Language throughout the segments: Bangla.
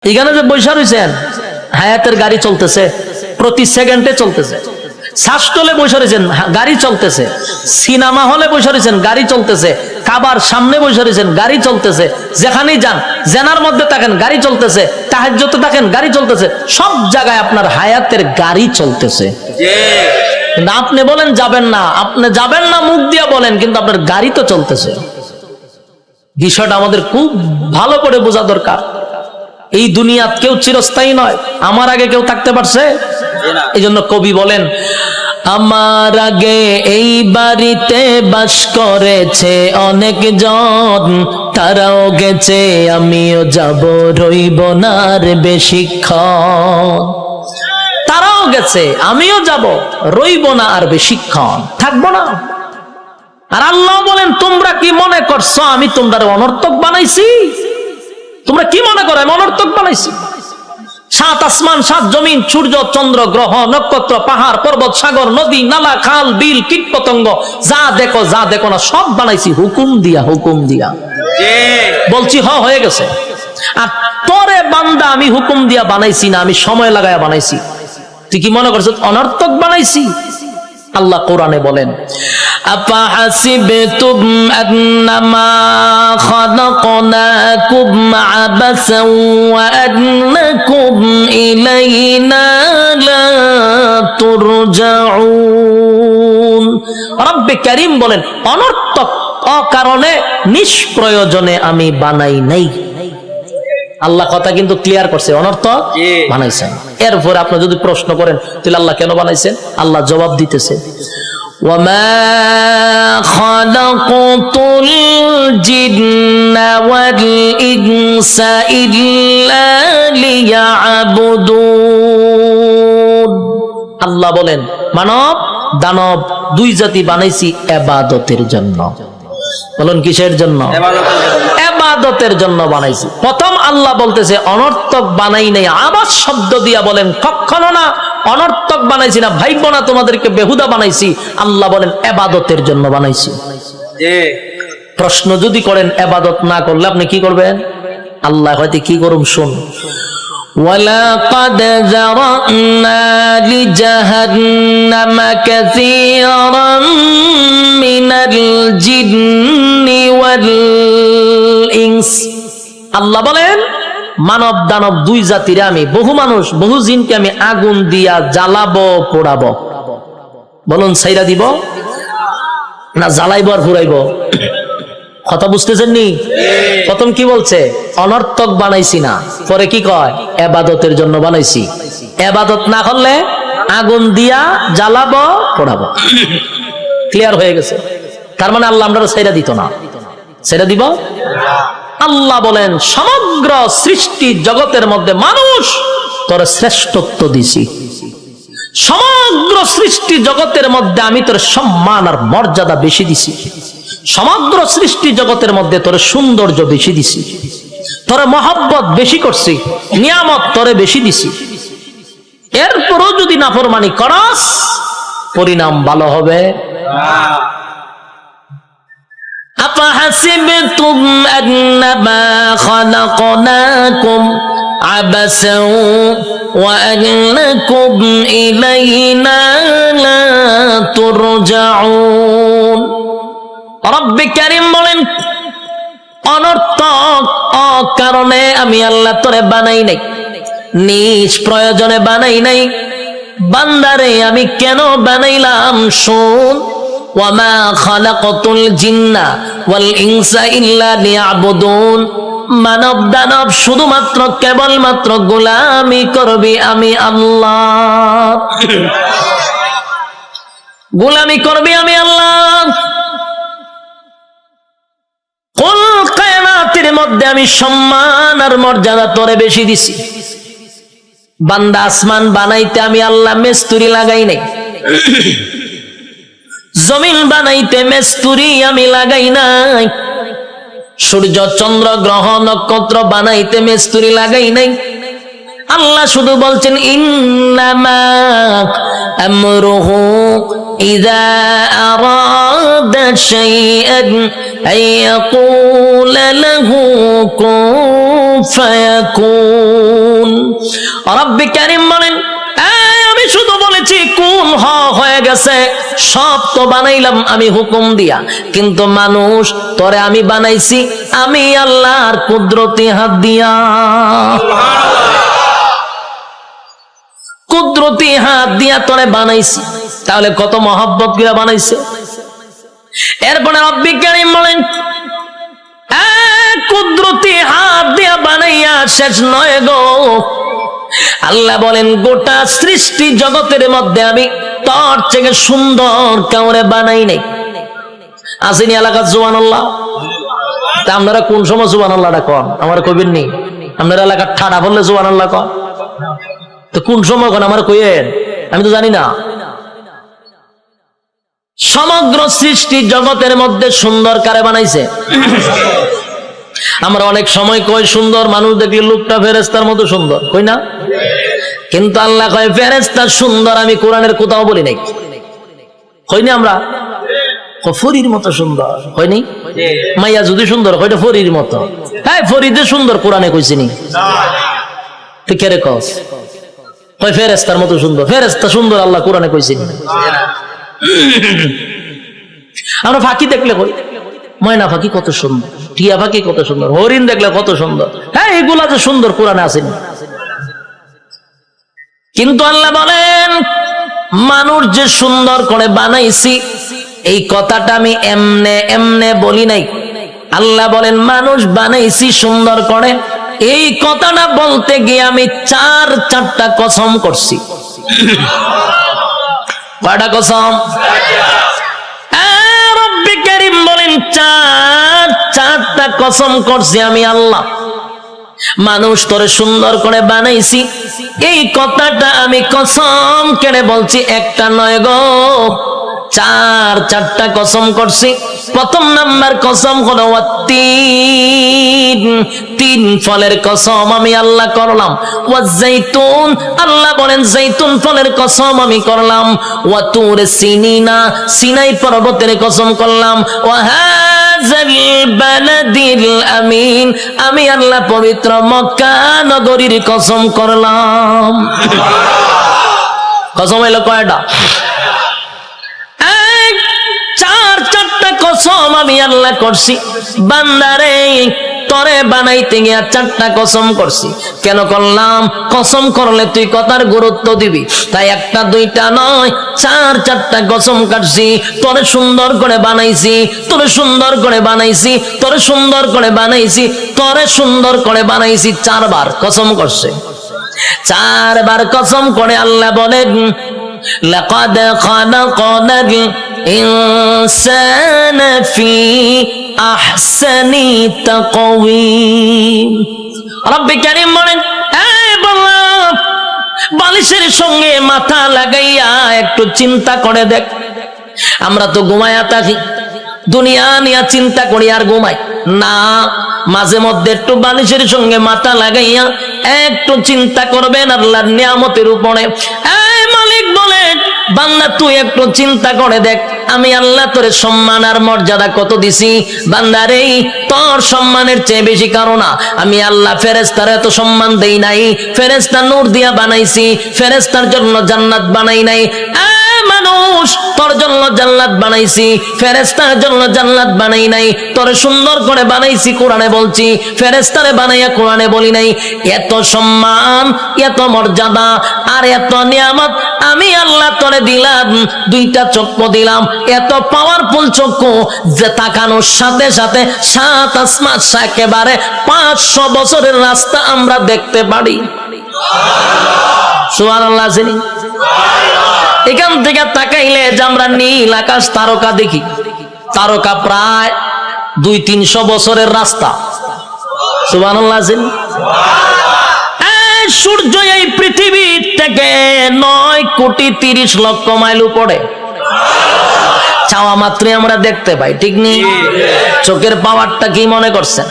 এখানে যে বৈশা রয়েছেন, হায়াতের গাড়ি চলতেছে, প্রতি সেকেন্ডে চলতেছে। শ্বাসতলে বসে রয়েছেন, গাড়ি চলতেছে। সিনেমা হলে বসে রয়েছেন, গাড়ি চলতেছে। কাবার সামনে বসে রয়েছেন, গাড়ি চলতেছে। যেখানেই যান, জেনার মধ্যে থাকেন, গাড়ি চলতেছে। তাহাজ্জুদে থাকেন, গাড়ি চলতেছে। সব জায়গায় আপনার হায়াতের গাড়ি চলতেছে। কিন্তু আপনি বলেন যাবেন না, আপনি যাবেন না মুখ দিয়ে বলেন, কিন্তু আপনার গাড়ি তো চলতেছে। বিষয়টা আমাদের খুব ভালো করে বোঝা দরকার। এই দুনিয়াত কেউ চিরস্থায়ী নয়। আমার আগে কেউ থাকতে পারছে? এই জন্য কবি বলেন, আমার আগে এই বাড়িতে বাস করেছে অনেক জন, তারাও গেছে আমিও যাব, রইব না আর বেশিক্ষণ। তারাও গেছে আমিও যাব, রইব না আর বেশিক্ষণ, থাকবো না। আর আল্লাহ বলেন, তোমরা কি মনে করছো আমি তোমরা অনর্থক বানাইছি? তোমরা কি মনে করো আমি অনর্থক বানাইছি? সাত আসমান, সাত জমিন, সূর্য, চন্দ্র, গ্রহ, নক্ষত্র, পাহাড়, পর্বত, সাগর, নদী, নালা, খাল, বিল, কীট পতঙ্গ, যা দেখো না, সব বানাইছি হুকুম দিয়া, হুকুম দিয়া। বলছি হয়ে গেছে। আর তোরে বান্দা আমি হুকুম দিয়া বানাইছি না, আমি সময় লাগায়া বানাইছি। তুই কি মনে করছিস অনর্থক বানাইছি? আল্লাহ কোরআনে বলেন, আফাহাসিবতুম আন্নামা খালাকনাকুম আবাসান ওয়া আন্নাকুম ইলাইনা লা তুরজাউন। রব্বে কারীম বলেন, অনর্থক অকারণে নিষ্প্রয়োজনে আমি বানাই নাই। আল্লাহ কথা কিন্তু ক্লিয়ার করছে, অনর্থক বানাইছেন। এরপরে আপনি যদি প্রশ্ন করেন তাহলে আল্লাহ কেন বানাইছেন, আল্লাহ জবাব দিতেছে, ওয়ামা খালাকাতুল জিন্না ওয়াল ইনসা ইল্লা লিয়াবুদুন। আল্লাহ বলেন, মানব দানব দুই জাতি বানাইছি ইবাদতের জন্য। বলুন কিসের জন্য? ইবাদতের জন্য বানাইছি। প্রথম আল্লাহ বলতেছে অনর্থক বানাই নাই, আবার শব্দ দিয়া বলেন কখনো না অনর্থক বানাইছি না, ভাইব না তোমাদেরকে বেহুদা বানাইছি। আল্লাহ বলেন ইবাদতের জন্য বানাইছি। প্রশ্ন যদি করেন ইবাদত না করলে আপনি কি করবেন, আল্লাহ হয়তো কি করুন শুন, ওয়ালাকাদ যারানা লিজাহান্নামা কাসীরাম মিনাল জিন্নি ওয়াল ইনস। আল্লাহ বলেন, মানব দানব দুই জাতিরে আমি, বহু মানুষ বহু জিনকে আমি আগুন দিয়া জ্বালাবো, পোড়াবো। বলুন ছাইরা দিব না জ্বালাইব আর পুরাইব? কথা বুঝতেছেন নি? প্রথম কি বলছে, অনর্থক বানাইছি না, পরে কি কয় ইবাদতের জন্য বানাইছি। ইবাদত না করলে আগুন দিয়া জ্বালাবো, পোড়াবো। ক্লিয়ার হয়ে গেছে? তার মানে আল্লাহ আমরা ছাইরা দিত না, ছাইরা দিব। আল্লাহ বলেন, সমগ্র সৃষ্টি জগতের মধ্যে মানুষ তোর শ্রেষ্ঠত্ব দিছি। সমগ্র সৃষ্টি জগতের মধ্যে আমি তোর সম্মান আর মর্যাদা বেশি দিছি। সমগ্র সৃষ্টি জগতের মধ্যে তোর সৌন্দর্য বেশি দিছি, তোর মহব্বত বেশি করছি, নিয়ামত তোরে বেশি দিছি। এরপরও যদি নাফরমানি করস, পরিণাম ভালো হবে। আফাহাসিবতুম আন্নামা খালাকনাকুম আবাসান ওয়া আন্নাকুম ইলাইনা লা তুরজাউন। রব্বে কারীম বলেন, অনর্থক অকারণে আমি আল্লাহ তোরে বানাই নাই, নিষ্প্রয়োজনে বানাই নাই। বান্দারে আমি কেন বানাইলাম শুন, ওয়ামা খালাকাতুল জিন্না ওয়াল ইনসা ইল্লা লিয়াবুদুন। মানব দানব শুধুমাত্র কেবলমাত্র গোলামি করবি আমি আল্লাহ, গোলামি করবি আমি আল্লাহ। কুল কায়নাতের মধ্যে আমি সম্মান আর মর্যাদা তোরে বেশি দিছি। বান্দা আসমান বানাইতে আমি আল্লাহ মিস্ত্রি লাগাই নাই, জমিন বানাইতে মিস্ত্রি আমি লাগাই নাই, সূর্য চন্দ্র গ্রহ নক্ষত্র বানাইতে মিস্ত্রি লাগাই নাই। আল্লাহ শুধু বলছেন, ইন্নামা আমরুহু ইযা আরাদা শাইআন আইয়াকুলা লাহু কুন ফায়াকুন। রব্বি কারীম বলেন, আমি শুধু বলেছি কোন হয়ে গেছে, সব তো বানাইলাম আমি হুকুম দিয়া, কিন্তু মানুষ তোরে আমি বানাইছি আমি আল্লাহর কুদরতি হাত দিয়া। কুদরতি হাত দিয়া তোরে বানাইছি, তাহলে কত মহব্বত করে বানাইছে। এরপরে রব্বি কারীম বলেন, কুদরতি হাত দিয়া বানাইয়া শেষ নয় গো, আল্লাহ বলেন গোটা সৃষ্টি জগতের মধ্যে আমি তোর থেকে সুন্দর কাউরে বানাই নাই। আসেনি এলাকার সুবহানাল্লাহ? তা আপনারা কোন সময় সুবহানাল্লাহটা কন? আমার কবির নেই। আপনারা এলাকার ঠাডা বললে সুবহানাল্লাহ কন, তো কোন সময় কন আমার কইয়েন, আমি তো জানি না। সমগ্র সৃষ্টি জগতের মধ্যে সুন্দর কারে বানাইছে? আমরা অনেক সময় কই সুন্দর মানুষ দেখলে লোকটা ফেরেশতার মতো সুন্দর, কই না? কিন্তু আল্লাহ কয় ফেরেশতা সুন্দর আমি কোরআনের কোথাও বলি নাই। কইনি আমরা ফরির মতো সুন্দর, কইনি? মাইয়া যদি সুন্দর কয়টা ফরির মতো, হ্যাঁ ফরিদে সুন্দর কোরআনে কইছি নি? তুই কে রে কস? কয় ফেরেশতার মতো সুন্দর, ফেরেশতা সুন্দর আল্লাহ কোরআনে কইছি নি? আমরা ফাঁকি দেখলে কই ময়না পাখি কত সুন্দর, টিয়া পাখি কত সুন্দর, হরিণ দেখলে কত সুন্দর, হ্যাঁ এগুলা যে সুন্দর কোরআনে আসেনি। কিন্তু আল্লাহ বলেন মানুষ যে সুন্দর করে বানাইছি এই কথাটা আমি এমনে এমনে বলি নাই। আল্লাহ বলেন মানুষ বানাইছি সুন্দর করে, এই কথাটা বলতে গিয়ে আমি চারটা কসম করছি। কয়টা কসম? রব্বি কারীম বলেন চারটা কসম করছি আমি আল্লাহ। মানুষ তোরে সুন্দর করে বানাইছি এই কথাটা আমি কসম কেড়ে বলছি, একটা নয় গো, চারটা কসম করছি। প্রথম নাম্বার কসম হলো তিন ফলের কসম আমি আল্লাহ করলাম। ওয়াজাইতুন, আল্লাহ বলেন জাইতুন ফলের কসম আমি করলাম। ওয়া তুর সিনিনা, সিনাই পর্বতের কসম করলাম। ওয়া হাযাল বালাদিল আমিন, আমি আল্লাহ পবিত্র মক্কা নগরীর কসম করলাম। কসম হইলো কয়টা? চারটা কসম আমি আল্লাহ করছি। বান্দারে তরে বানাইতে গিয়া চারটা কসম করছি। কেন করলাম? কসম করলে তুই কথার গুরুত্ব দিবি, তাই একটা দুইটা নয় চারটা কসম কাটছি। তোরে সুন্দর করে বানাইছি, তোরে সুন্দর করে বানাইছি, তোরে সুন্দর করে বানাইছি, তোরে সুন্দর করে বানাইছি। চারবার কসম করছে। চারবার কসম করে আল্লাহ বলেন লাকাদ খালাকনাল ইনসানা ফি আহসানি তাকওয়িম। রব্বি কারীম বলেন, এই বান্দা বালিশের সঙ্গে মাথা লাগাইয়া একটু চিন্তা করে দেখ। আমরা তো ঘুমায়া থাকি, দুনিয়া নিয়ে চিন্তা করি আর ঘুমাই না। মাঝে মধ্যে একটু বালিশের সঙ্গে মাথা লাগাইয়া একটু চিন্তা করবেন আল্লাহর নিয়ামতের উপরে। এই মালিক বলেন বান্দা তুই একটু চিন্তা করে দেখ, আমি আল্লাহ তোরে সম্মান আর মর্যাদা কত দিছি। বান্দারে তোর সম্মানের চেয়ে বেশি কারো না। আমি আল্লাহ ফেরেশতার এত সম্মান দেই নাই, ফেরেশতা নূর দিয়া বানাইছি, ফেরেশতার জন্য জান্নাত বানাই নাই। মানুষ তোর জন্য জান্নাত বানাইছি, ফেরেশতার জন্য জান্নাত বানাই নাই। তোরে সুন্দর করে বানাইছি কোরআনে বলছি, ফেরেশতারে বানাইয়া কোরআনে বলি নাই। এত সম্মান, এত মর্যাদা আর এত নিয়ামত আমি আল্লাহ তোরে দিলাম। দুইটা চক্ষু দিলাম, এত পাওয়ারফুল চক্ষু যে তাকানোর সাথে সাথে সাত আসমান একেবারে 500 বছরের রাস্তা আমরা দেখতে পারি। সুবহানাল্লাহ। এখান থেকে তাকাইলে যে আমরা নীল আকাশ তারকা দেখি, তারকা প্রায় 200-300 বছরের রাস্তা। সুবহানাল্লাহ। সূর্য এই পৃথিবী থেকে 9,30,00,000 মাইল উপরে, চাওয়া মাত্রই আমরা দেখতে পাই, ঠিক নেই? চোখের পাওয়ারটা কি মনে করছেন?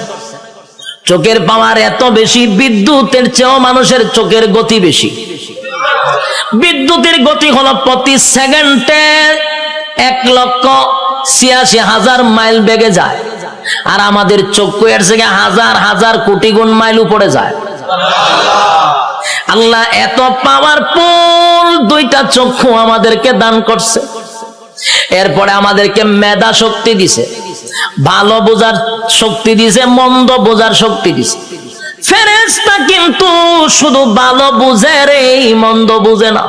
চোখের পাওয়ার এত বেশি, বিদ্যুতের চেয়েও মানুষের চোখের গতি বেশি। বিদ্যুতের গতি হলো প্রতি সেকেন্ডে 1,86,000 মাইল বেগে যায়। আর আমাদের চক্ষু এর থেকে হাজার হাজার কোটি গুণ মাইল উপরে যায়। আল্লাহ এত পাওয়ারফুল দুইটা চক্ষু আমাদেরকে দান করছে। এরপরে আমাদেরকে মেধা শক্তি দিছে, ভালো বোঝার শক্তি দিছে, মন্দ বোঝার শক্তি দিছে। ফেরেশতা কিন্তু শুধু ভালো বুঝে রে, মন্দ বুঝে না।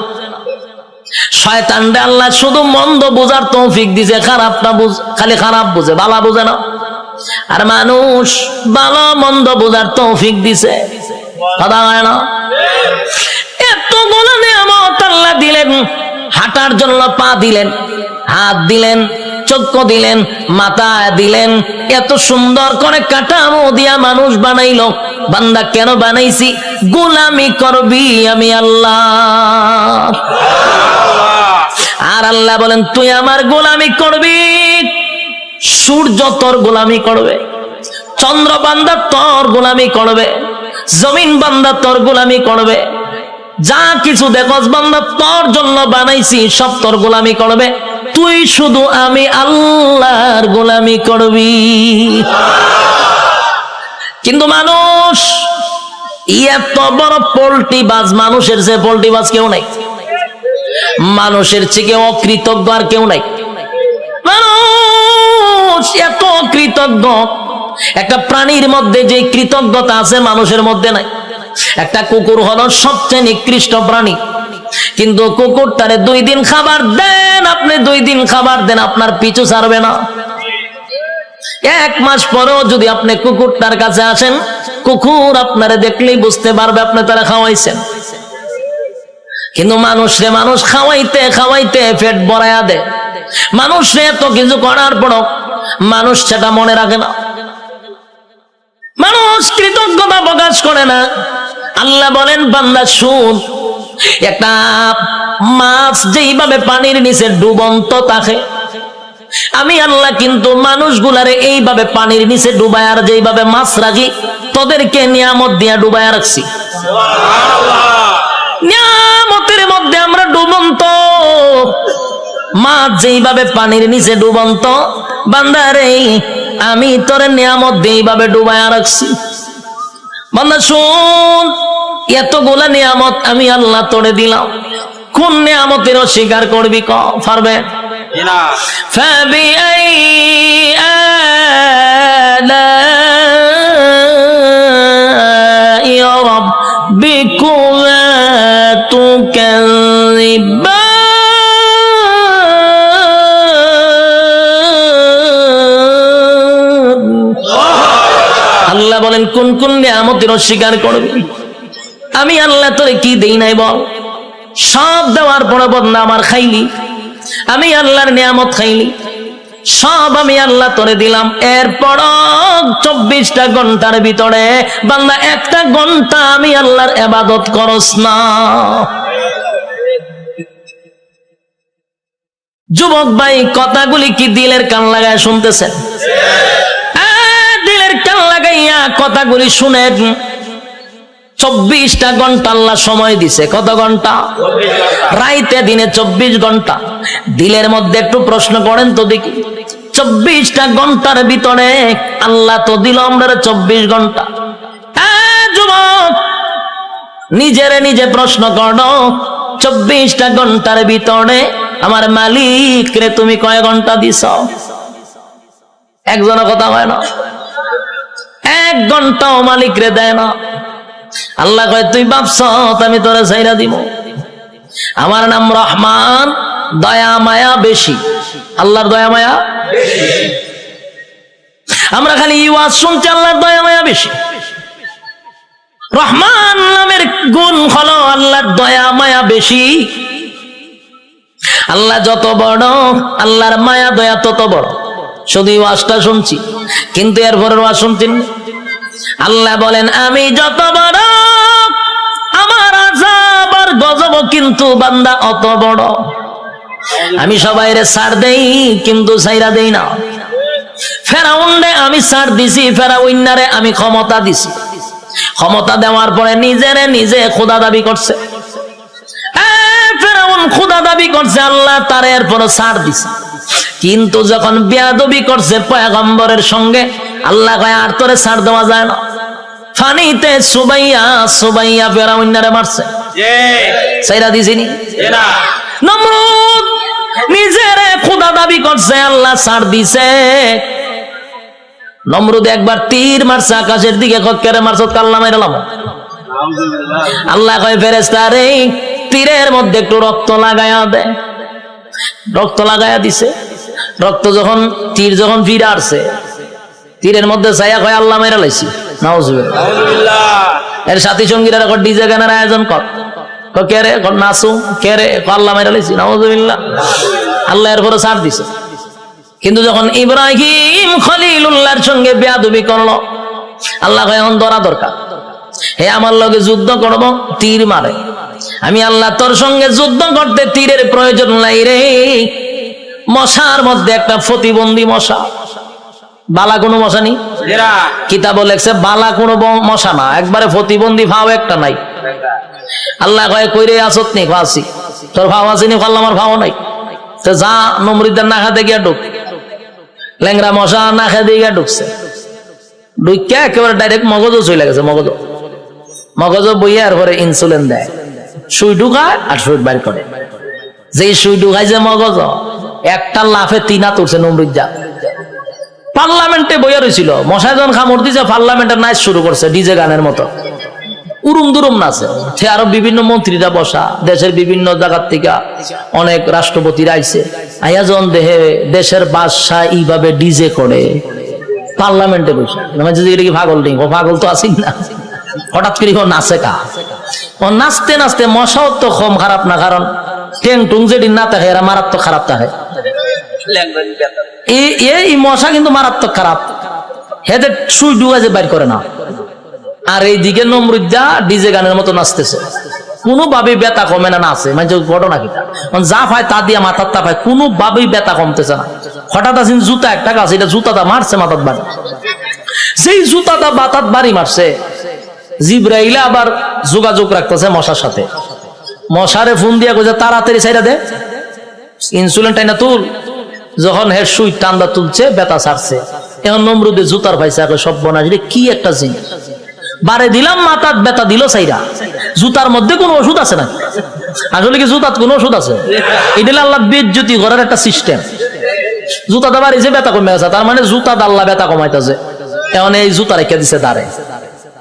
শয়তানরে আল্লাহ শুধু মন্দ বোঝার তৌফিক দিছে, খারাপটা খালি খারাপ বুঝে, ভালো বুঝে না। আর মানুষ ভালো মন্দ বোঝার তৌফিক দিছে, কথা হয় না? এতগুলো নিয়ামত আল্লাহ দিলেন, হাঁটার জন্য পা দিলেন, হাত দিলেন, চক্ষু দিলেন, মাথা দিলেন, এত সুন্দর করে কাঠামো দিয়া মানুষ বানাইলো। বান্দা কেন বানাইছি? গোলামি করবি আমি আল্লাহ। আর আল্লাহ বলেন তুই আমার গোলামি করবি। সূর্য তোর গোলামি করবে, চন্দ্র বান্দা তোর গোলামি করবে, জমিন বান্দা তোর গোলামি করবে, যা কিছু দেখস বান্দা তোর জন্য বানাইছি সব তোর গোলামি করবে। তুই শুধু আমি আল্লাহর গোলামি করবি। কিন্তু মানুষ এত বড় পোল্ট্রি বাজ, মানুষের যে পোল্ট্রি বাজ কেউ নাই, মানুষের থেকে অকৃতজ্ঞ আর কেউ নাই। মানুষ এত কৃতজ্ঞ, একটা প্রাণীর মধ্যে যে কৃতজ্ঞতা আছে মানুষের মধ্যে নাই। একটা কুকুর হলো সবচেয়ে নিকৃষ্ট প্রাণী, কিন্তু কুকুরটারে 2 দিন খাবার দেন, আপনি 2 দিন খাবার দেন, আপনার পিছু ছাড়বে না। 1 মাস পরেও যদি আপনি কুকুরটার কাছে আসেন, কুকুর আপনারে দেখলেই বুঝতে পারবে আপনি তারা খাওয়াইছেন। কিন্তু মানুষরে মানুষ খাওয়াইতে খাওয়াইতে পেট ভরাইয়া দেয়। মানুষরে এত কিছু করার পরও মানুষ সেটা মনে রাখে না, মানুষ কৃতজ্ঞতা প্রকাশ করে না। আল্লাহ বলেন বান্দা শুন, একটা মাছ যেইভাবে পানির নিচে ডুবন্ত থাকে, আমি আল্লাহ কিন্তু মানুষগুলারে এইভাবে পানির নিচে ডুবায় আর যেইভাবে মাছ রাখি, তোদেরকে নিয়ামত দিয়া ডুবায় রাখছি। নিয়ামতের মধ্যে আমরা ডুবন্ত, মাছ যেইভাবে পানির নিচে ডুবন্ত, বান্দারে আমি তোর নিয়ামত দিয়ে এইভাবে ডুবায় রাখছি। বান্দা শুন, এতগুলা নিয়ামত আমি আল্লাহ তোরে দিলাম, কোন নিয়ামতের অস্বীকার করবি? ক পারবে না। ফাবিআই আলাই রাব্বিকুমা তুকাযিবান। আল্লাহ বলেন কোন কোন নিয়ামতের অস্বীকার করবি? আমি আল্লাহ তোরে কি দেই নাই বল? সব দেওয়ার পর বদনা আমার খাইলি, আমি আল্লাহর নিয়ামত খাইলি, সব আমি আল্লাহ তোরে দিলাম। এরপর 24টা ঘন্টার ভিতরে বান্দা 1টা ঘন্টা আমি আল্লাহর ইবাদত করস না। যুবক ভাই, কথাগুলি কি দিলের কান লাগায় শুনতেছেন? দিলের কান লাগাইয়া কথাগুলি শুনেন। 24টা ঘন্টা আল্লাহ সময় দিছে। কত ঘন্টা? রাইতে দিনে 24 ঘন্টা। দিলের মধ্যে একটু প্রশ্ন করেন তো দেখি, 24টা ঘন্টার ভিতরে আল্লাহ তো দিল আমরা 24 ঘন্টা। যুবক, নিজেরে নিজে প্রশ্ন করো, 24টা ঘন্টার ভিতরে আমার মালিক রে তুমি কয় ঘন্টা দিছ? একজনের কথা হয় না, 1 ঘন্টাও মালিক রে দেয় না। আল্লাহ কয় তুই ভাবছ আমি তোরে ছাইরা দিব? আমার নাম রহমান, দয়া মায়া বেশি। আল্লাহর দয়া মায়া বেশি। আমরা খালি ওয়াজ শুনছি আল্লাহর দয়া মায়া বেশি। রহমান নামের গুণ হলো আল্লাহর দয়া মায়া বেশি। আল্লাহ যত বড়, আল্লাহর মায়া দয়া তত বড়। শুধু ওয়াজটা শুনছি, কিন্তু এরপরের ওয়াজ শুনছি। আল্লাহ বলেন আমি যত বড়, আমার আযাব আর গজব কিন্তু বান্দা অত বড়। আমি সবাইরে ছাড় দেই, কিন্তু ছাইরা দেই না। ফেরাউনরে আমি ছাড় দিছি, ফেরাউনারে আমি ক্ষমতা দিছি। ক্ষমতা দেওয়ার পরে নিজেরে নিজে খোদা দাবি করছে। ফেরাউন খোদা দাবি করছে, আল্লাহ তার এরপর ছাড় দিছে। কিন্তু যখন বেয়াদবি করছে পয়গম্বরের সঙ্গে, আল্লাহ কয় আর তোরে ছাড় দেওয়া যায় না। ফানিতে সুবাইয়া সুবাইয়া ফেরাউন্নারে মারছে, সাইরা দিছিনি। নমরুদ নিজেরে খোদা দাবি করছে, আল্লাহ ছাড় দিছে। নমরুদ একবার তীর মারছে আকাশের দিকে, কেরে মারছ? কাল্লা মাইরালাম। আল্লাহ কয় ফেরেশতা রে তীরের মধ্যে একটু রক্ত লাগায়া দে। রক্ত লাগায়া দিছে। রক্ত যখন তীর যখন ফিরে আসছে তীরের মধ্যে ছায়া কয় আল্লাহ মাইরা লাইছি। নাউজুবিল্লাহ। এর সাথী সঙ্গীরা ডিজে গানের আয়োজন কর, কে রে? নাচু। কে রে? আল্লাহ মাইরা লাইছি। নাউজুবিল্লাহ। আল্লাহ এর পরে ছাড় দিছে। কিন্তু যখন ইব্রাহিম খলিলুল্লাহর সঙ্গে বেয়াদবি করলো, আল্লাহ কয় এখন ধরা দরকার। হে আমার লগে যুদ্ধ করব, তীর মারে। আমি আল্লাহ তোর সঙ্গে যুদ্ধ করতে তীরের প্রয়োজন নাই রে। মশার মধ্যে একটা প্রতিবন্ধী মশা, বালা কোনো মশা নেই। কিতাব লেখছে বালা কোনো মশা না, একবারে প্রতিবন্ধী ভাও একটা নাই। আল্লাহ কয় কইরে আসত নি? ফাঁসি। তোর ভাও আসেনি? আল্লাহ আমার ভাও নাই। তো যা নমরুদের না খাতে গিয়া ঢুক। ল্যাংরা মশা না খেতে গিয়া ঢুকছে। ঢুকে একেবারে ডাইরেক্ট মগজও চলে গেছে। মগজ বইয়া আর পরে ইনসুলিন দেয়, সুই ঢুকায় আর সুই বাইর করে। যেই সুই ঢুকায় যে মগজ, একটা লাফে তিনা তুলছে নমরুদ। যা পার্লামেন্টে বইয়া রয়েছিল, মশায় যখন খামড় দিছে পার্লামেন্টের নাচ শুরু করছে ডিজে গানের মতো, উরুম দুরুম নাচে। সে আরো বিভিন্ন মন্ত্রীরা বসা, দেশের বিভিন্ন জায়গার থেকে অনেক রাষ্ট্রপতিরা আইছে। আয়াজন দেহে দেশের বাদশাহ এইভাবে ডিজে করে পার্লামেন্টে বসে। এটা কি পাগল নেই? ও পাগল তো আসি না। হঠাৎ করে নাচে কা? ও নাচতে নাচতে মশাও তো কম খারাপ না, কারণ টেং টুং যেটি না থাকে এরা মারাত্মক খারাপ থাকে। এই মশা কিন্তু মারাত্মক খারাপ, হেদের সুই ডুয়া যে বাইর করে না। আর এইদিকে নমরুদ্দা ডিজে গানের মতো নাচতেছে, কোনোভাবেই ব্যথা কমে না। নাচে মানে ঘটনা কিটা যা পায় তা দিয়ে মাথার তা পায়, কোনোভাবেই ব্যথা কমতেছে না। হঠাৎ আসেন জুতা একটা গাছ, এটা জুতাটা মারছে মাথার বাড়ি। সেই জুতাটা মাথার বাড়ি মারছে, জিব্রাইলা আবার যোগাযোগ রাখতেছে মশার সাথে। মশারে ফোন দিয়া কইছে তাড়াতাড়ি ছাইরা দে, ইনসুলিন টাইনা তুল। যখন হের সুই টান্দা তুলছে, ব্যথা ছাড়ছে। এখন নমরুদে জুতার ভাইসা সব বনা কি একটা জিনিস বারে দিলাম, মাথার ব্যথা দিল সাইরা। জুতার মধ্যে কোনো ওষুধ আছে না? আসলে কি জুতার কোনো ওষুধ আছে? এটা আল্লাহ বেজ্জতি করার একটা সিস্টেম। জুতাটা বাড়িছে, ব্যথা কমে গেছে, তার মানে জুতা আল্লাহ ব্যথা কমাইতেছে। এখন এই জুতা রেখে দিছে দাঁড়ে,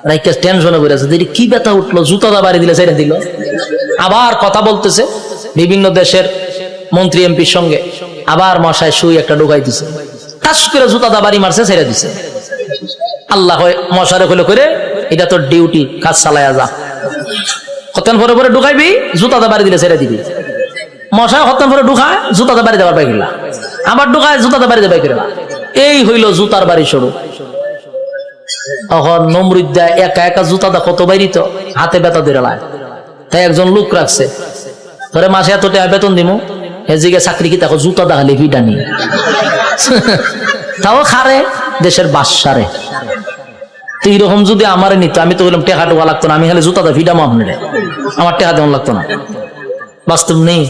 রেখে টেনশনে পড়ে আছে, কি ব্যথা উঠলো, জুতাটা বাড়ি দিলে সাইরা দিল। আবার কথা বলতেছে বিভিন্ন দেশের মন্ত্রী এমপির সঙ্গে, আবার মশায় সুই একটা ঢুকাই দিছে, টাস করে জুতাটা বাড়ি মারছে, ছেড়ে দিছে। আল্লাহ মশারে হলে করে এটা তোর ডিউটি, কাজ চালায়া যা। হতেন পরে পরে ঢুকাইবি, জুতাটা বাড়ি দিলে ছেড়ে দিবি। মশা হতেন পরে ঢুকায়, জুতাটা বাড়ি দেবার পাইলা, আবার ঢুকায়, জুতাটা বাড়ি দেবাই কিনা। এই হইল জুতার বাড়ি শুরু। তখন নমরুদ্দা একা একা জুতাটা কত বাইরিত, হাতে ব্যথা দিয়ে লায়। তাই একজন লোক রাখছে, ধরে মাসে এত টাকা বেতন দিমু, এদিকে চাকরি কি দেখো জুতা দেখালে ভিটা নিয়ে তাও খারে দেশের বাসারে। তো এইরকম যদি আমার নিত, আমি তো বললাম টেকা টোকা লাগতো না, আমি খালি জুতা দা ভিডামো আপনার, আমার টেকা তেমন লাগতো না। বাস্তব নেই।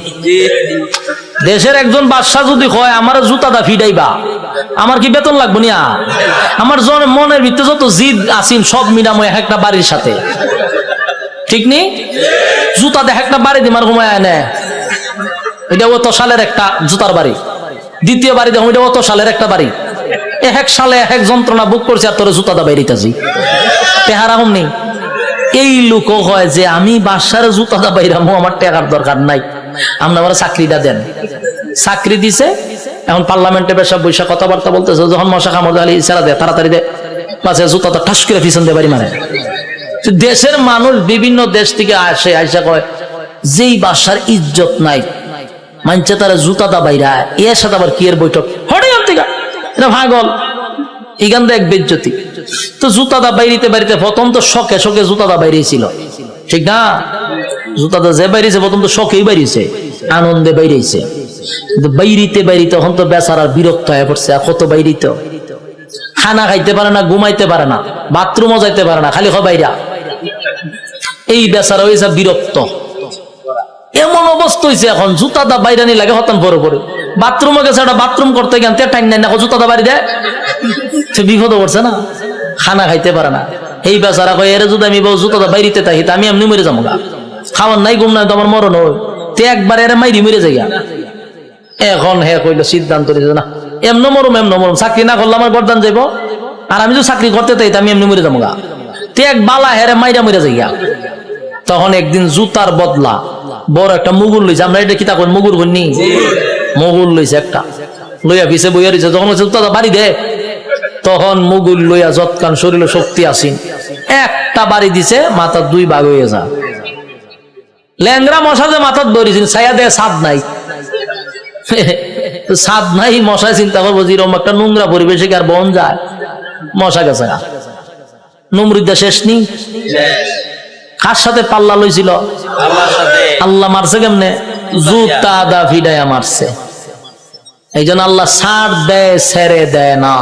দেশের একজন বাদশা যদি হয় আমার জুতা দা ফিডাইবা, আমার কি বেতন লাগবো না? আমার মনের ভিতরে যত জিদ আসিন সব মিডামো এক একটা বাড়ির সাথে, ঠিক নেই? জুতা দেখ একটা বাড়ি দিমার ঘুমায় আয় না, এটা অত সালের একটা জুতার বাড়ি। দ্বিতীয় বাড়ি দেখো, এটা অত সালের একটা বাড়ি। এক সালে এক যন্ত্রণা বুক করছে, আর তোর জুতাটা বাইরিতেছি টেহারাম নেই। এই লোক হয় যে আমি বাসার জুতাটা বাইরামো, আমার টেকার দরকার নাই, আপনি আমার চাকরিটা দেন। চাকরি দিছে, এখন পার্লামেন্টে বেসব বৈশা কথাবার্তা বলতেছে। যখন মশা কামড় দেয় ইশারা দেয় তাড়াতাড়ি দে, পাশে জুতাটা ঠাস করে পিছন দিয়ে বাড়ি মারে। দেশের মানুষ বিভিন্ন দেশ থেকে আসে, আইসা কয় যেই বাসার ইজ্জত নাই, মানছে তারা জুতাটা বাইরা, এর সাথে আবার কি এর বৈঠক হঠাৎ এটা ভাগল, এখান থেকে এক বেজ্জতি। তো জুতাটা বাইরিতে বাড়িতে প্রথম তো শখে শখে জুতাটা বাইরেছিল, ঠিক না? জুতাটা যে বাইরেছে প্রথম তো শখেই বাইরেছে, আনন্দে বাইরেছে। কিন্তু বাইরিতে বাইরিতে এখন তো বেচারার বিরক্ত হয়ে পড়ছে। কত বাইরিত, খানা খাইতে পারে না, ঘুমাইতে পারে না, বাথরুমও যাইতে পারে না, খালি বাইরা। এই বেচারা হয়েছে বিরক্ত। এমন অবস্থা হয়েছে এখন জুতাটা বাইরানি লাগে হতাম পরে পরে বাথরুমে গেছে, ওটা বাথরুম করতে গেন টাইম নাই না, জুতা বাড়ি দেয়, সে বিপদ পড়ছে না, খানা খাইতে পারে না। এই বেচারা কয় এর যদি আমি জুতা বাইরিতে থাকি আমি এমনি মরে যাবো গা, খাওয়ার নাই ঘুম নাই তো আমার মরণ হয়, তে একবার এর মাইরি মরে যাই। এখন হে কইলো সিদ্ধান্ত নিয়েছে না এমন মরম চাকরি না করলে আমার গরদান যাইব, আর আমি যদি চাকরি করতে চাই আমি এমনি মরে যাবো গা, তে এক বালা হেরে মাইরা মরে যাই। তখন একদিন জুতার বদলা বড় একটা মুগুর লইছে, আমরা এটা কিতা করি মুগুর বলনি, মুগুর লইছে একটা, লইয়া পিছে বইয়া রয়েছে, যখন জুতা বাড়ি দে তখন মুগুর লইয়া যৎকান শরীরে শক্তি আসিন একটা বাড়ি দিছে, মাথার দুই ভাগ হয়ে যা। ল্যাংরা মশা যে মাথার ধরেছেন ছায়া দেয় ছাদ নাই, ছাদ নাই, মশায় চিন্তা করবো যেরকম একটা নোংরা পরিবেশে আর বন যায়, মশা গেছে নমরুদ্দা শেষ নি। কার সাথে পাল্লা লইছিল? আল্লাহ মারছে কেমনে? জুতা দা ফিডাইয়া মারছে। এই জন্য আল্লাহ ছাড় দেয় ছেড়ে দেয় না।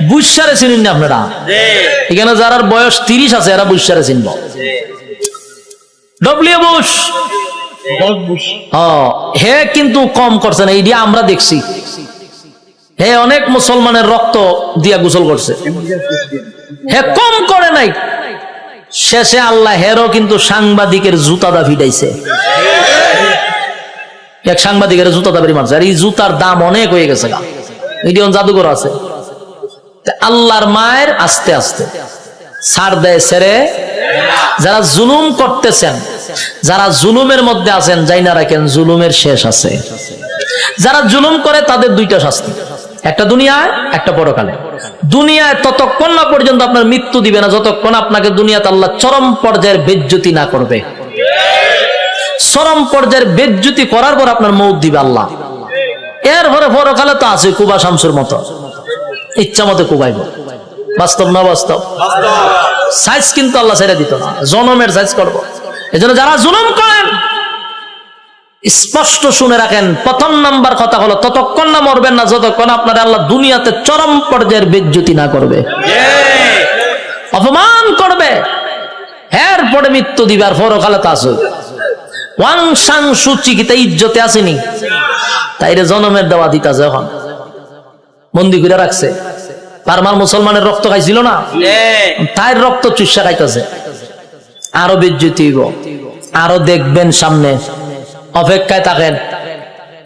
বুঝসারে চিনেন না আপনারা? এখানে যারা বয়স 30 আছে এরা বুঝসারে চিনব। ডব্লিউ বুশ হে কিন্তু কম করছে না, এইটা আমরা দেখছি। হে অনেক মুসলমানের রক্ত দিয়া গোসল করছে, হে কম করে নাই। শেষে আল্লাহ হেরও কিন্তু সাংবাদিকের জুতা দা ফিডাইছে, এক সাংবাদিকের জুতা দা বেরি মারছে। আর এই জুতার দাম অনেক হয়ে গেছে, এটি জাদুঘর আছে। আল্লাহর মায়ের আস্তে আস্তে ছাড় দেয় ছেড়ে। যারা জুলুম করতেছেন, যারা জুলুমের মধ্যে আছেন, যাই না রাখেন জুলুমের শেষ আছে। যারা জুলুম করে তাদের দুইটা শাস্তি, একটা দুনিয়ায় একটা পরকালে। দুনিয়ায় ততক্ষণ না পর্যন্ত আপনার মৃত্যু দিবে না যতক্ষণ আপনাকে দুনিয়াতে আল্লাহ চরম পর্যায়ের বেজ্জতি না করবে। চরম পর্যায়ের বেজ্জতি করার পর আপনার মৌত দিবে আল্লাহ। এরপরে পরকালে তো আছে কুবা শামসুর মতো, ইচ্ছা মতো কুবাইব। বাস্তব না বাস্তব? সাইজ কিন্তু আল্লাহ ছেড়ে দিত না, জনমের সাইজ করবো। এজন্য যারা জুলুম করেন স্পষ্ট শুনে রাখেন, প্রথম নাম্বার কথা হলো ততক্ষণ না মরবেন না যতক্ষণ আপনার আল্লাহ দুনিয়াতে চরম পর্যায়ের বেজ্জতি না করবে, অপমান করবে। এরপরে মৃত্যু দিবে। আর পরকালে তা আছে ওয়াং সাং সুচি কি তাই ইজ্জতে আসেনি, তাইরে জনমের দেওয়া দিতাছে, এখন বন্দি করে রাখছে। পারমার মুসলমানের রক্ত খাইছিল না, তাই রক্ত চুষা খাইতেছে। আরো বেজ্জতি হইব, আরো দেখবেন সামনে, অপেক্ষায় থাকেন।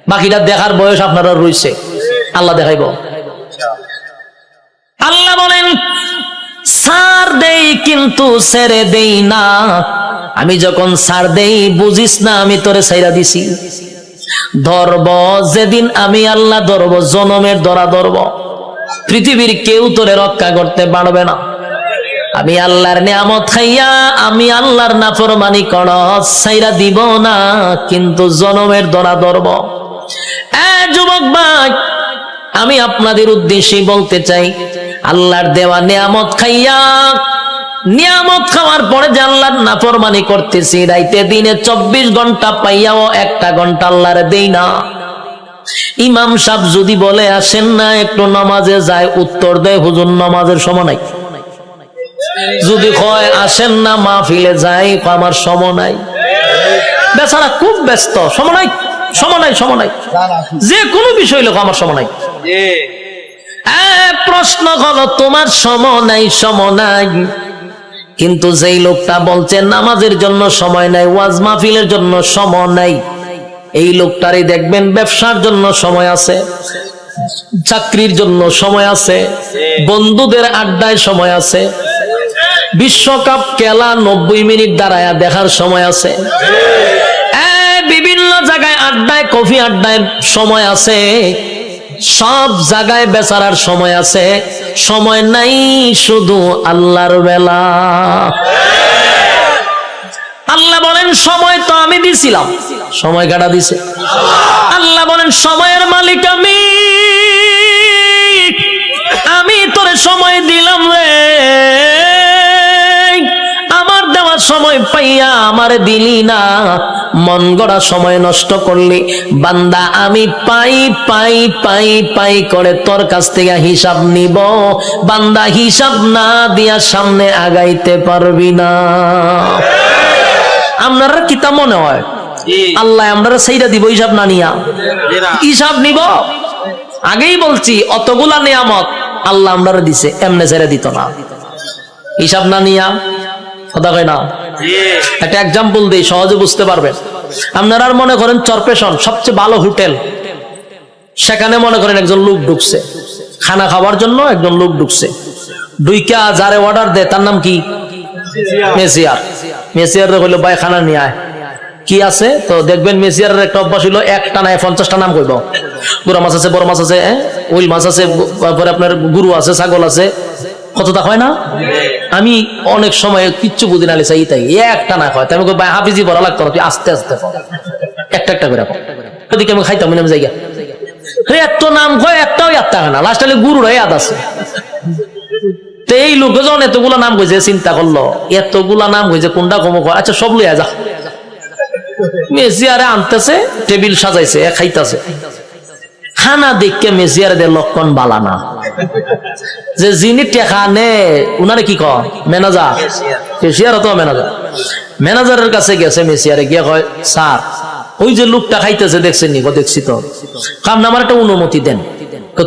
বাকিটা দেখার বয়স আপনারা রয়েছে, আল্লাহ দেখাইব। আল্লাহ বলেন ছাড় দেই কিন্তু ছেড়ে দেই না। আমি যখন ছাড় দেই বুঝিস না আমি তোরে ছাইরা দিছি। ধরব যেদিন আমি আল্লাহ ধরব, জনমের ধরা ধরব, পৃথিবীর কেউ তোরে রক্ষা করতে পারবে না। আমি আল্লাহর নিয়ামত খাইয়া আমি আল্লাহর নাফরমানি করস, ছাইরা দিব না, কিন্তু জনমের ধরা ধরব। যুবক ভাই, আমি আপনাদের উদ্দেশ্যে বলতে চাই, আল্লাহর দেওয়া নিয়ামত খাইয়া, নিয়ামত খাওয়ার পরে যে আল্লাহর নাফরমানি করতেছি, রাইতে দিনে 24 ঘন্টা পাইয়াও 1টা ঘন্টা আল্লাহর দেই না। ইমাম সাহেব যদি বলে আসেন না একটু নামাজে যায়, উত্তর দেয় হুজুর নামাজের সময় নাই। যদি কয় আসেন না মাহফিলে যাই, আমার সময় নাই। বেচারা খুব ব্যস্ত, সময় নাই, সময় নাই, সময় নাই, যে কোনো বিষয় লোক আমার সময় নাই। প্রশ্ন হলো তোমার সময় নাই, সময় নাই, কিন্তু যেই লোকটা বলছে নামাজের জন্য সময় নাই, ওয়াজ মাহফিলের জন্য সময় নাই, এই লোকটারই দেখবেন ব্যবসার জন্য সময় আছে, চাকরির জন্য সময় আছে, বন্ধুদের আড্ডায় সময় আছে, বিশ্বকাপ খেলা 90 মিনিট দাঁড়ায়া দেখার সময় আছে, বিভিন্ন জায়গায় আড্ডায়, কফি আড্ডায় সময় আছে, সব জায়গায় বেচারার সময় আছে। সময় নাই শুধু আল্লাহর বেলা। আল্লাহ বলেন সময় তো আমি দিছিলাম, সময় কাটা দিছে আল্লাহ। বলেন সময়ের মালিক আমি তোরে সময় দিলাম রে, আমার দেওয়ার সময় পাইয়া আমারে দিলি না, মন গড়া সময় নষ্ট করলি। বান্দা আমি পাই পাই পাই পাই করে তোর কাছ থেকে হিসাব নিব, বান্দা হিসাব না দিয়া সামনে আগাইতে পারবি না। আপনারা কিতা মনে হয় আল্লাহ আমরা সেইটা দিব হিসাব না নিয়া, হিসাব নিব। আগেই বলছি অতগুলা নিয়ামত আল্লাহ আমরা দিছে, এমনে ছেড়ে দিত না, হিসাব না নিয়া। কথা কয় না? একটা এক্সাম্পল দিই, সহজে বুঝতে পারবেন। আপনারা মনে করেন চরপেশন সবচেয়ে ভালো হোটেল, সেখানে মনে করেন একজন লোক ঢুকছে খানা খাওয়ার জন্য, একজন লোক ঢুকছে, দুইকা যারে অর্ডার দেয় তার নাম কি? মেসিয়ার। মেসিয়ার হইলো ভাই খানা নিয়ে আয়, কি আছে তো দেখবেন মেসিয়ারের একটা অভ্যাস হইলো একটা নাই 50টা নাম কইব। গুড়া মাছ আছে, বড় মাছ আছে, ওইল মাছ আছে, তারপরে আপনার গরু আছে, ছাগল আছে, কতটা হয় না? আমি অনেক সময় কিচ্ছু বুঝি না, চাই তাই একটা না হয়, আমি ভাই হাফিজি বড় লাগতো না, তুই আস্তে আস্তে একটা একটা করে ওদিকে আমি খাইতাম আমি জায়গা এত নাম কয়, একটাও একটা হয় না, লাস্ট হলে গুরুর ইয়াদ আছে। তো এই লোক যখন এতগুলা নাম কইছে, চিন্তা করলো এতগুলা নাম কইছে কোনটা কম, আচ্ছা সব লইয়া যা। মেসিয়ারে আনতেছে, টেবিল সাজাইছে, খাইতেছে, খানা দেখে মেসিয়ারে দে লক্ষণ বালা না। যে যিনি টেকা নে উনারে কি কয়? ম্যানেজার। কেশিয়ার তো ম্যানেজার। ম্যানেজারের কাছে গেছে মেসিয়ারে, গিয়ে কয় স্যার ওই যে লোকটা খাইতেছে দেখছেন নি? দেখছি তো। কাম না, আমার একটা অনুমতি দেন।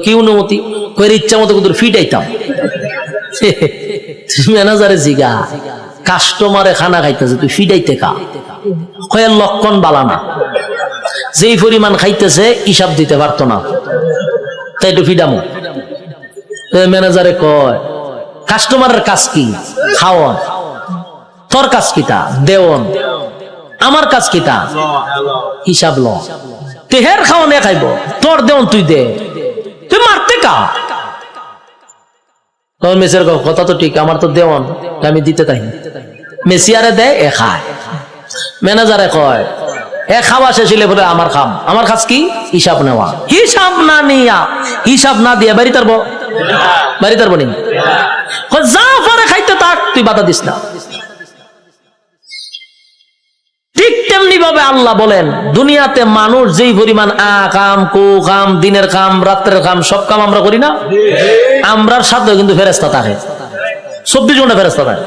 কি অনুমতি? কয়ের ইচ্ছা মতো কিন্তু ফিটাইতাম। ম্যানেজারে জিগা, কাস্টমারে খানা খাইতেছে তুই ফিটাইতে কা? কয়ের লক্ষণ বালা না, যেই পরিমাণ খাইতেছে হিসাব দিতে পারতো না, তাই একটু ফিডামো। ম্যানেজারে কয় কাস্টমারের কাজ কি? খাওয়ান। তোর কাজ কিটা? দেওন। আমার কাজ কিটা? হিসাব ল। তেহের খাওয়ানে খাইব, তোর দেওন তুই দে, তুই মারতে কা? মেসিয়ার কথা তো ঠিক, আমার তো দেওয়ান, আমি দিতে তাই। মেসিয়ারে দেয়, এ খায়। ম্যানেজারে কয় এ খাওয়া শেষ হইলে বলে আমার খাম। আমার কাজ কি? হিসাব নেওয়া। হিসাব না নিয়া, হিসাব না দিয়া বাড়ি তারবো, বাড়ি তারবো নি? যা পারে খাইতে থাক, তুই বাধা দিস না। ঠিক তেমনি ভাবে আল্লাহ বলেন দুনিয়াতে মানুষ যেই পরিমাণ কাম, কু কাম, দিনের কাম, রাত্রের কাম, সব কাম আমরা করি না? আমরার সাথে কিন্তু ফেরেশতা থাকে, 24 ঘন্টা ফেরেশতা থাকে।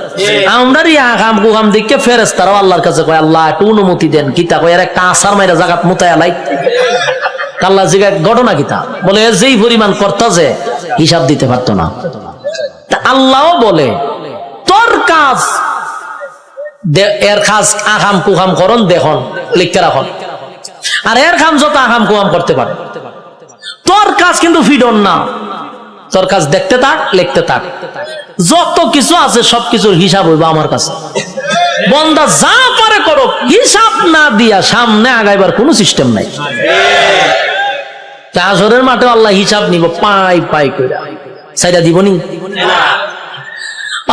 আমরারই কাম কু কাম দেখে ফেরেশতারাও আল্লাহর কাছে কয় আল্লাহ একটু অনুমতি দেন। কিতা কয়? এর একটা আসার মাইরা জাগাত মুতায়া লাই। আল্লাহ জিগা ঘটনা কিতা? বলে যেই পরিমাণ কর্তা যে হিসাব দিতে পারতো না। আল্লাহও বলে তোর কাজ, এর কাজ আকাম কুকাম করন দেখুন, লিখতে রাখুন। আর এর কাম যত আকাম কুকাম করতে পারে, তোর কাজ কিন্তু ফিডন না। তোর কাজ দেখতে থাক, লিখতে থাক, যত কিছু আছে সবকিছুর হিসাব হইব আমার কাছে। বন্দা যা পারে করো, হিসাব না দিয়া সামনে আগাইবার কোনো সিস্টেম নাই। কাজরের মাঠে আল্লাহ হিসাব নিব পাই পাই করে, সাইডা দিবনি।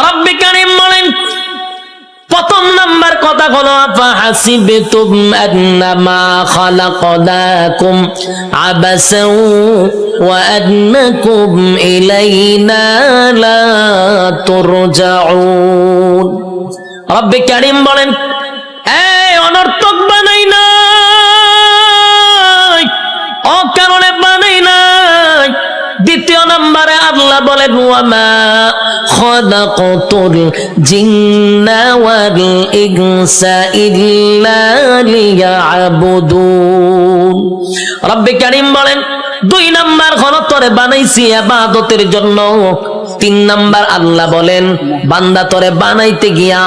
রব্বে কারীম বলেন প্রথম নাম্বার কথা হলো আফাহাসিবতুম আন্নামা খালাকনাকুম আবাসাও ওয়া আন্নাকুম ইলাইনা লা তুরজাউন। রব্বে কারীম বলেন এই অনর্থক বানাই নাই, অকারণে বানাই নাই। দ্বিতীয় নম্বরে আল্লাহ বলেন ওয়ামা খালাকাতুল জিন্না ওয়াল ইনসা ইল্লা লিয়াবুদুন। রব্বে কারীম বলেন 2 নাম্বার হলো তোরে বানাইছি ইবাদতের জন্য। 3 নাম্বার আল্লাহ বলেন বান্দা তোরে বানাইতে গিয়া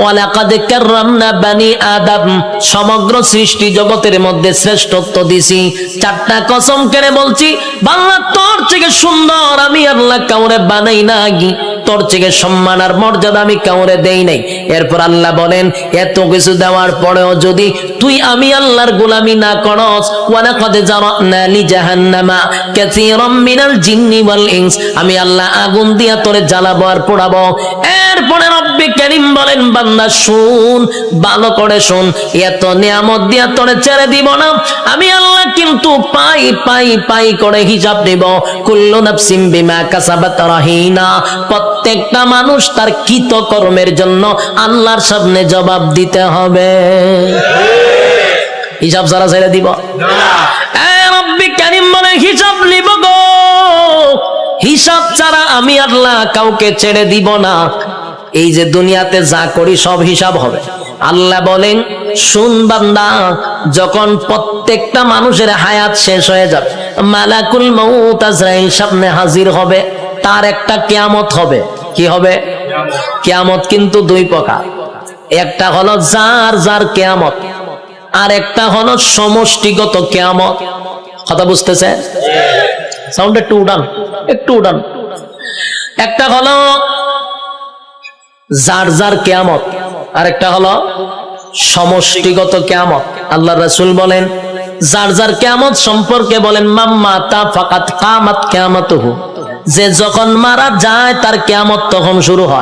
ওয়ালাকাদ কাররামনা বানি আদম, সমগ্র সৃষ্টি জগতের মধ্যে শ্রেষ্ঠত্ব দিছি। 4টা কসম করে বলছি বাংলা তোর থেকে সুন্দর আমি আল্লাহ কাউরে বানাই নাই, তোর থেকে সম্মান আর মর্যাদা আমি কাউরে দেই নাই। এরপর আল্লাহ বলেন এত কিছু দেওয়ার পরেও যদি তুই আমি আল্লাহর গোলামি না করস, ওয়ালাকাদ জারানা লি জাহান্নামা কাসীরাম মিনাল জিন্নি ওয়াল ইনস, আমি আল্লাহ আগুন দিয়া তোরে জ্বালাবো আর পোড়াবো। এরপরে রব্বে কারীম বলেন বান্দা শুন, ভালো করে শুন, এত নিয়ামত দিয়া তোরে ছেড়ে দিব না। আমি আল্লাহ কিন্তু পাই পাই পাই করে হিসাব দেব। কুল্লু নাফসিন বিমা কাসাবাত রাহিনা, প্রত্যেকটা মানুষ তার কৃত কর্মের জন্য আল্লাহর সামনে জবাব দিতে হবে। হিসাব ছাড়া ছেড়ে দিব না। রব্বে কারীম বলে হিসাব নিব গো, হিসাব ছাড়া আমি আল্লাহ কাউকে ছেড়ে দিব না। এই যে দুনিয়াতে যা করি সব হিসাব হবে। আল্লাহ বলেন শুন বান্দা, যখন প্রত্যেকটা মানুষের হায়াত শেষ হয়ে যাবে, মালাকুল মউত আজরাইল সামনে হাজির হবে, তার একটা কিয়ামত হবে। কি হবে? কিয়ামত কিন্তু দুই প্রকার, একটা হলো যার যার কিয়ামত, আর একটা হলো সমষ্টিগত কিয়ামত। কথা বুঝতেছে? সাউন্ড একটু উঠান, একটু উঠান। একটা হলো যার যার কিয়ামত, আর একটা হলো সমষ্টিগত কিয়ামত। আল্লাহ রাসূল বলেন, যার যার কিয়ামত সম্পর্কে বলেন, মাম্মাতা ফাকাত কামাত কিয়ামাতুহু, যে যখন মারা যায় তার কিয়ামত তখন শুরু হয়।